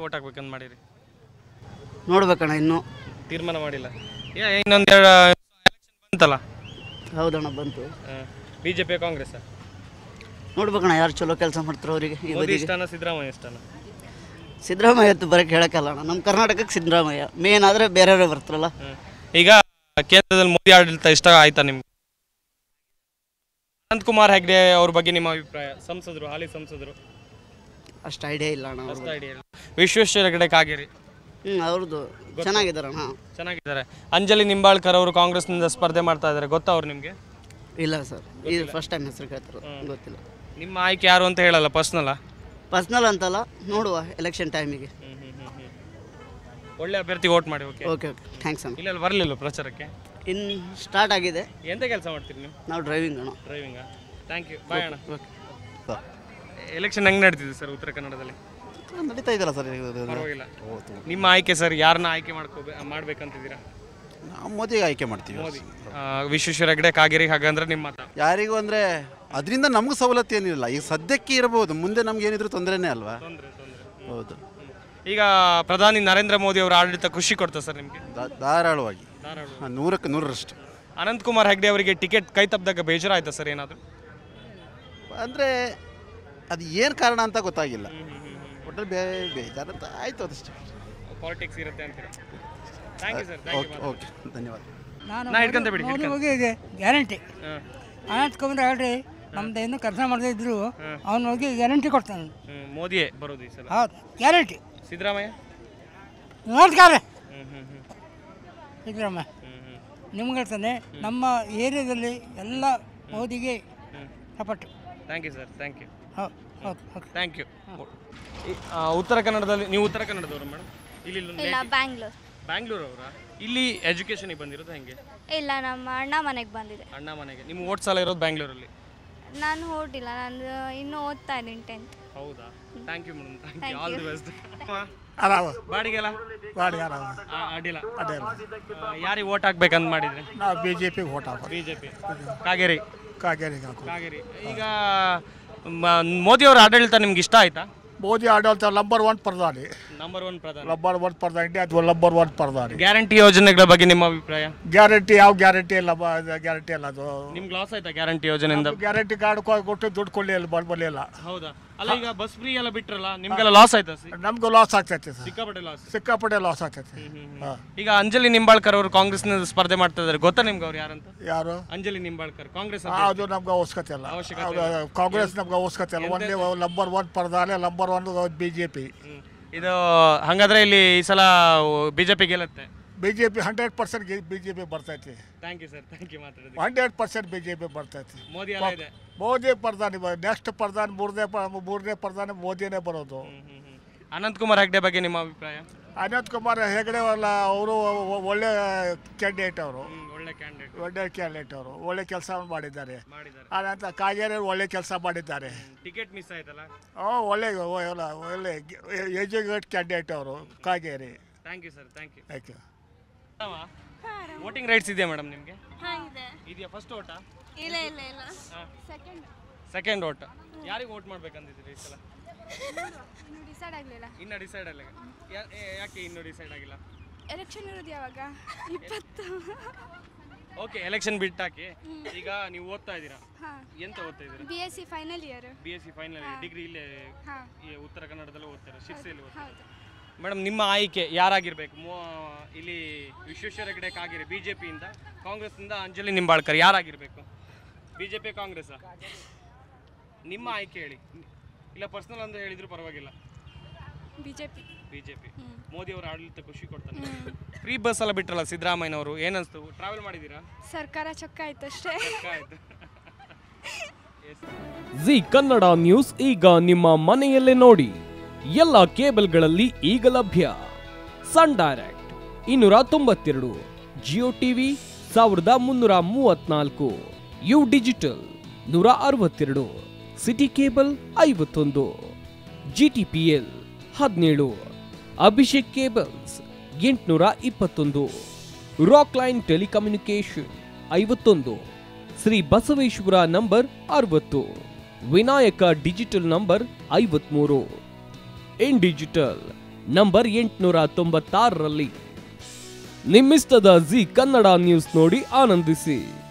Vote ಹಾಕ್ಬೇಕಂತ ಮಾಡಿರಿ? ನೋಡ್ಬೇಕಣ್ಣ, ಇನ್ನೂ ತೀರ್ಮಾನ ಮಾಡಿಲ್ಲ. ಇನ್ನೊಂದೆರಡು ಎಲೆಕ್ಷನ್ ಬಂತಲ್ಲ? ಹೌದಣ್ಣ, ಬಂತು. ಬಿಜೆಪಿ ಕಾಂಗ್ರೆಸ್ ನೋಡ್ಬೇಕಣ್ಣ, ಯಾರು ಚಲೋ ಕೆಲಸ ಮಾಡ್ತಾರೋ ಅವರಿಗೆ. ಮೋದಿ ಇಷ್ಟನಾ ಸಿದ್ದರಾಮಯ್ಯ ಇಷ್ಟನಾ? ಸಿದ್ದರಾಮಯ್ಯ ಅಂತ ಬರೋಕ್ಕೆ ಹೇಳೋಕ್ಕಲ್ಲ ಅಣ್ಣ, ನಮ್ಮ ಕರ್ನಾಟಕಕ್ಕೆ ಸಿದ್ದರಾಮಯ್ಯ ಮೇನ್, ಆದರೆ ಬೇರೆಯವರೇ ಬರ್ತಾರಲ್ಲ. ಈಗ ಕೇಂದ್ರದಲ್ಲಿ ಮೋದಿ ಆಡಳಿತ ಇಷ್ಟ ಆಯ್ತಾ ನಿಮ್ಗೆ? ಅನಂತಕುಮಾರ್ ಹೆಗ್ಡೆ ಅವ್ರ ಬಗ್ಗೆ ನಿಮ್ಮ ಅಭಿಪ್ರಾಯ? ಸಂಸದರು, ಹಾಲಿ ಸಂಸದರು. ಅಷ್ಟು ಐಡಿಯಾ ಇಲ್ಲ ಅಣ್ಣ. ಅಷ್ಟು ಐಡಿಯಾ ಇಲ್ಲ. ವಿಶ್ವೇಶ್ವರ ಹೆಗಡೆ ಕಾಗೇರಿ ಅವ್ರದ್ದು ಚೆನ್ನಾಗಿದ್ದಾರಣ್ಣ. ಚೆನ್ನಾಗಿದ್ದಾರೆ. ಅಂಜಲಿ ನಿಂಬಾಳ್ಕರ್ ಅವರು ಕಾಂಗ್ರೆಸ್ನಿಂದ ಸ್ಪರ್ಧೆ ಮಾಡ್ತಾ ಇದ್ದಾರೆ, ಗೊತ್ತಾ ಅವ್ರು ನಿಮಗೆ? ಇಲ್ಲ ಸರ್, ಇದು ಫಸ್ಟ್ ಟೈಮ್ ಹೆಸರು ಕೇಳ್ತಾರೆ, ಗೊತ್ತಿಲ್ಲ. ನಿಮ್ಮ ಆಯ್ಕೆ ಯಾರು ಅಂತ ಹೇಳಲ್ಲ, ಪರ್ಸ್ನಲ್ ಅಂತಲ್ಲ, ನೋಡುವ ಎಲೆಕ್ಷನ್ ಟೈಮಿಗೆ. ಒಳ್ಳೆ ಅಭ್ಯರ್ಥಿಗೆ ವೋಟ್ ಮಾಡಿ. ಓಕೆ ಓಕೆ ಓಕೆ, ಥ್ಯಾಂಕ್ಸ್ ಅಣ್ಣ. ಇಲ್ಲ ಬರಲಿಲ್ಲ ಪ್ರಚಾರಕ್ಕೆ? ಇನ್ನು ಸ್ಟಾರ್ಟ್ ಆಗಿದೆ. ಎಂತ ಕೆಲಸ ಮಾಡ್ತೀರಿ ನೀವು? ನಾವು ಡ್ರೈವಿಂಗ್ ಅಣ್ಣ. ಡ್ರೈವಿಂಗಾ? ಥ್ಯಾಂಕ್ ಯು, ಬಾಯ್ ಅಣ್ಣ. ಓಕೆ. ಎಲೆಕ್ಷನ್ ಹೆಂಗೆ ನಡೀತಿದೆ ಸರ್ ಉತ್ತರ ಕನ್ನಡದಲ್ಲಿ? ನಡೀತಾ ಇದೆಯಲ್ಲ ಸರ್, ಪರವಾಗಿಲ್ಲ. ನಿಮ್ಮ ಆಯ್ಕೆ ಸರ್, ಯಾರನ್ನ ಆಯ್ಕೆ ಮಾಡ್ಬೇಕಂತಿದ್ದೀರಾ? ನಾವು ಮೋದಿಗೆ ಆಯ್ಕೆ ಮಾಡ್ತೀವಿ. ಮೋದಿ. ವಿಶ್ವೇಶ್ವರ ಹೆಗಡೆ ಕಾಗೇರಿ ಹಾಗಂದ್ರೆ ನಿಮ್ಮ ಮತ? ಯಾರಿಗೂ ಅಂದರೆ ಅದರಿಂದ ನಮ್ಗೆ ಸವಲತ್ತು ಏನಿಲ್ಲ, ಈಗ ಸದ್ಯಕ್ಕೆ ಇರಬಹುದು, ಮುಂದೆ ನಮ್ಗೆ ಏನಿದ್ರು ತೊಂದರೆನೇ ಅಲ್ವಾ? ಹೌದು. ಈಗ ಪ್ರಧಾನಿ ನರೇಂದ್ರ ಮೋದಿ ಅವರ ಆಡಳಿತ ಖುಷಿ ಕೊಡ್ತಾ ಸರ್ ನಿಮಗೆ? ಧಾರಾಳವಾಗಿ 100ಕ್ಕೆ 100ರಷ್ಟು. ಅನಂತಕುಮಾರ್ ಹೆಗ್ಡೆ ಅವರಿಗೆ ಟಿಕೆಟ್ ಕೈ ತಪ್ಪಿದಾಗ ಬೇಜಾರಾಯ್ತಾ ಸರ್ ಏನಾದರೂ? ಅಂದರೆ ಅದು ಏನು ಕಾರಣ ಅಂತ ಗೊತ್ತಾಗಿಲ್ಲ, ಒಟ್ಟಲ್ಲಿ ಬೇಜಾರಂತ ಆಯಿತು, ಅದಷ್ಟೇ. ಪಾಲಿಟಿಕ್ಸ್ ಇರುತ್ತೆ ಅಂತೀರಾ? Thank you sir. ಓಕೆ, ಧನ್ಯವಾದ. ನಾ ಹಿಡ್ಕೊಂತ ಬಿಡಿ. ಗ್ಯಾರಂಟಿ ಅನಂತಕುಮಾರ್ ಹೇಳ್ರಿ, ನಮ್ದು ಇನ್ನೂ ಕೆಲಸ ಮಾಡದೇ ಇದ್ರು ಅವ್ನ ಹೋಗಿ ಗ್ಯಾರಂಟಿ ಕೊಡ್ತಾನೆ. ಮೋದಿಯೇ ಬರೋದು ಈ ಸಲ? ಹೌದು, ಗ್ಯಾರಂಟಿ. ಸಿದ್ದರಾಮಯ್ಯ ನೋಡ್ತಾರೆ, ಸಿದ್ದರಾಮಯ್ಯ ನಿಮ್ಗೆ ಹೇಳ್ತಾನೆ, ನಮ್ಮ ಏರಿಯಾದಲ್ಲಿ ಎಲ್ಲ ಮೋದಿಗೆ support. Thank you sir, thank you. ಹೌದು, ಥ್ಯಾಂಕ್ ಯು. ಉತ್ತರ ಕನ್ನಡದಲ್ಲಿ ನೀವು ಉತ್ತರ ಕನ್ನಡದವರು ಮೇಡಮ್? ಇಲ್ಲ, ಬ್ಯಾಂಗ್ಳೂರ್ ಅವರಾ? ಇಲ್ಲಿ ಎಜುಕೇಷನಿಗೆ ಬಂದಿರೋದು ಹೆಂಗೆ? ಇಲ್ಲ, ನಮ್ಮ ಅಣ್ಣ ಮನೆಗೆ ಬಂದಿದೆ. ಅಣ್ಣ ಮನೆಗೆ. ನಿಮ್ಮ ಓಟ್ ಸಾಲ ಇರೋದು ಬ್ಯಾಂಗ್ಳೂರಲ್ಲಿ? ನಾನು ಓದಿಲ್ಲ, ನಾನು ಇನ್ನೂ ಓದ್ತಾ ಇದ್ದೀನಿ 10th. ಹೌದಾ? Thank you madam, thank you, all the best. ಬಾಡಿಗೆಲ್ಲ ಅಡ್ಡಿಲ್ಲ. ಯಾರಿಗೆ ಓಟ್ ಹಾಕ್ಬೇಕಂತ ಮಾಡಿದ್ರೆ? ನಾವು ಬಿಜೆಪಿಗೆ ಓಟ್ ಹಾಕೋದು. ಬಿಜೆಪಿ. ಕಾಗೇರಿ. ಕಾಗೇರಿ. ಈಗ ಮೋದಿ ಅವರ ಆಡಳಿತ ನಿಮ್ಗೆ ಇಷ್ಟ ಆಯ್ತಾ? ಮೋದಿ ಆಡಳಿತ ನಂಬರ್ 1 ಪ್ರಧಾನಿ. ನಂಬರ್ 1 ಪ್ರಧಾನಿ. ಇಂಡಿಯಾದ ನಂಬರ್ 1 ಪ್ರಧಾನಿ. ಗ್ಯಾರಂಟಿ ಯೋಜನೆಗಳ ಬಗ್ಗೆ ನಿಮ್ಮ ಅಭಿಪ್ರಾಯ? ಗ್ಯಾರಂಟಿ ಯಾವ ಗ್ಯಾರಂಟಿ ಇಲ್ಲ, ಗ್ಯಾರಂಟಿ ಇಲ್ಲ. ಅದು ನಿಮ್ಗೆ ಲಾಸ್ ಆಯ್ತಾ ಗ್ಯಾರಂಟಿ ಯೋಜನೆಯಿಂದ? ಗ್ಯಾರಂಟಿ ಕಾರ್ಡ್ ಕೊಟ್ಟು ದುಡ್ಡು ಕೊಡಲಿಲ್ಲ, ಬರಲಿಲ್ಲ. ಹೌದಾ? ಅಲ್ಲ, ಈಗ ಬಸ್ ಫ್ರೀ ಎಲ್ಲ ಬಿಟ್ರಲ್ಲ, ನಿಮ್ಗೆಲ್ಲ ಲಾಸ್ ಆಯ್ತಾ? ನಮ್ಗೂ ಲಾಸ್ ಆಗ್ತೈತೆ ಸರ್, ಸಿಕ್ಕಾಪಟ್ಟೆ ಲಾಸ್ ಆಗ್ತೈತೆ. ಈಗ ಅಂಜಲಿ ನಿಂಬಾಳ್ಕರ್ ಅವರು ಕಾಂಗ್ರೆಸ್ನಿಂದ ಸ್ಪರ್ಧೆ ಮಾಡ್ತಾ ಇದ್ದಾರೆ, ಗೊತ್ತಾ ನಿಮ್ಗೆ ಅವ್ರು ಯಾರಂತ? ಯಾರು? ಅಂಜಲಿ ನಿಂಬಾಳ್ಕರ್, ಕಾಂಗ್ರೆಸ್. ಅದು ನಮ್ಗೆ ಅವಶ್ಯಕತೆ ಇಲ್ಲ, ಕಾಂಗ್ರೆಸ್ ನಮ್ಗೆ ಅವಶ್ಯಕತೆ ಇಲ್ಲ. ಒಂದೇ ನಂಬರ್ 1 ಪ್ರಧಾನಿ, ನಂಬರ್ 1 ಬಿಜೆಪಿ. ಇದು ಹಂಗಾದ್ರೆ ಇಲ್ಲಿ ಈ ಸಲ ಬಿಜೆಪಿ ಗೆಲ್ಲುತ್ತೆ? ಬಿಜೆಪಿ 100% ಬಿಜೆಪಿ ಬರ್ತೈತಿ. Thank you sir, thank you. 100% BJP ಬರ್ತೈತಿ. ಮೋದಿ ಪ್ರಧಾನಿ, ನೆಕ್ಸ್ಟ್ ಪ್ರಧಾನಿ ಮೂರನೇ ಪ್ರಧಾನಿ ಮೋದಿನೇ ಬರೋದು. ಅನಂತಕುಮಾರ್ ಹೆಗ್ಡೆ ಬಗ್ಗೆ ನಿಮ್ಮ ಅಭಿಪ್ರಾಯ? ಅನಂತಕುಮಾರ್ ಹೆಗಡೆ ಅಲ್ಲ, ಅವರು ಒಳ್ಳೆ ಕ್ಯಾಂಡಿಡೇಟ್, ಅವರು ಒಳ್ಳೆ ಕ್ಯಾಂಡಿಡೇಟ್, ಅವರು ಒಳ್ಳೆ ಕೆಲಸ ಮಾಡಿದ್ದಾರೆ. ಅನಂತ ಕಾಗೇರಿ ಒಳ್ಳೆ ಕೆಲಸ ಮಾಡಿದ್ದಾರೆ. ಟಿಕೆಟ್ ಮಿಸ್ ಆಯ್ತಲ್ಲ? ಒಳ್ಳೆ ಎಜುಕೇಟ್ ಕ್ಯಾಂಡಿಡೇಟ್ ಅವರು, Kageri. Thank you sir, thank you. Thank you. Voting rights ಇದೆಯಾ ಮೇಡಮ್ ನಿಮಗೆ? ಇದೆಯಾ? ಫಸ್ಟ್ ಓಟಾ? ಇಲ್ಲ, ಸೆಕೆಂಡ್ ಓಟ್. ಯಾರಿಗೆ ವೋಟ್ ಮಾಡ್ಬೇಕಂತಿದ್ದೀರಿ ಈ ಸಲ? ಡಿಸೈಡ್ ಆಗಲಿಲ್ಲ. ಇನ್ನೂ ಡಿಸೈಡ್ ಆಗಿಲ್ಲ? ಯಾಕೆ ಇನ್ನೂ ಡಿಸೈಡ್ ಆಗಿಲ್ಲ? ಎಲೆಕ್ಷನ್ ಇರೋದು ಯಾವಾಗ? 20. ಓಕೆ, ಎಲೆಕ್ಷನ್ ಬಿಟ್ಟಾಕಿ. ಈಗ ನೀವು ಓದ್ತಾ ಇದ್ದೀರಾ? ಎಂತ ಓದ್ತಾ ಇದ್ದೀರಾ? BSc final year. ಡಿಗ್ರಿ ಇಲ್ಲೇ ಉತ್ತರ ಕನ್ನಡದಲ್ಲೇ ಓದ್ತೀರಾ? ಶಿರ್ಸಿಯಲ್ಲಿ ಓದ್ತೀರಾ? ಮೇಡಮ್, ನಿಮ್ಮ ಆಯ್ಕೆ ಯಾರಾಗಿರ್ಬೇಕು? ಇಲ್ಲಿ ವಿಶ್ವೇಶ್ವರ ಹೆಗಡೆ ಕಾಗೇರಿ ಬಿಜೆಪಿಯಿಂದ, ಕಾಂಗ್ರೆಸ್ನಿಂದ ಅಂಜಲಿ ನಿಂಬಾಳ್ಕರ್, ಯಾರಾಗಿರ್ಬೇಕು? ಬಿಜೆಪಿ, ಕಾಂಗ್ರೆಸ್? ನಿಮ್ಮ ಆಯ್ಕೆ ಹೇಳಿ. ಇಲ್ಲ ಪರ್ಸನಲ್ ಅಂತ ಹೇಳಿದ್ರು ಪರವಾಗಿಲ್ಲ. ಬಿಜೆಪಿ. ಮೋದಿ ಅವರ ಆಡಳಿತ ಖುಷಿ ಕೊಡ್ತಾರೆ. ಫ್ರೀ ಬಸ್ ಎಲ್ಲ ಬಿಟ್ರಲ್ಲ ಸಿದ್ದರಾಮಯ್ಯನವರು, ಏನನ್ಸ್ತು? ಟ್ರಾವೆಲ್ ಮಾಡಿದ್ದೀರಾ? ಸರ್ಕಾರ ಚೊಕ್ಕ ಆಯ್ತು ಅಷ್ಟೇ. ಜಿ ಕನ್ನಡ ನ್ಯೂಸ್ ಈಗ ನಿಮ್ಮ ಮನೆಯಲ್ಲೇ ನೋಡಿ. ಎಲ್ಲ ಕೇಬಲ್ಗಳಲ್ಲಿ ಈಗ ಲಭ್ಯ. Sun Direct 292, Jio TV 1334, U digital 162, city cable 51, GTPL 17, Abhishek cables 821, Rock Line telecommunication 51, Shri Basaveshwara number 60, Vinayaka digital number 53, In digital number 896ರಲ್ಲಿ. ನಿಮ್ಮಿಸ್ತದ ಜಿ ಕನ್ನಡ ನ್ಯೂಸ್ ನೋಡಿ ಆನಂದಿಸಿ.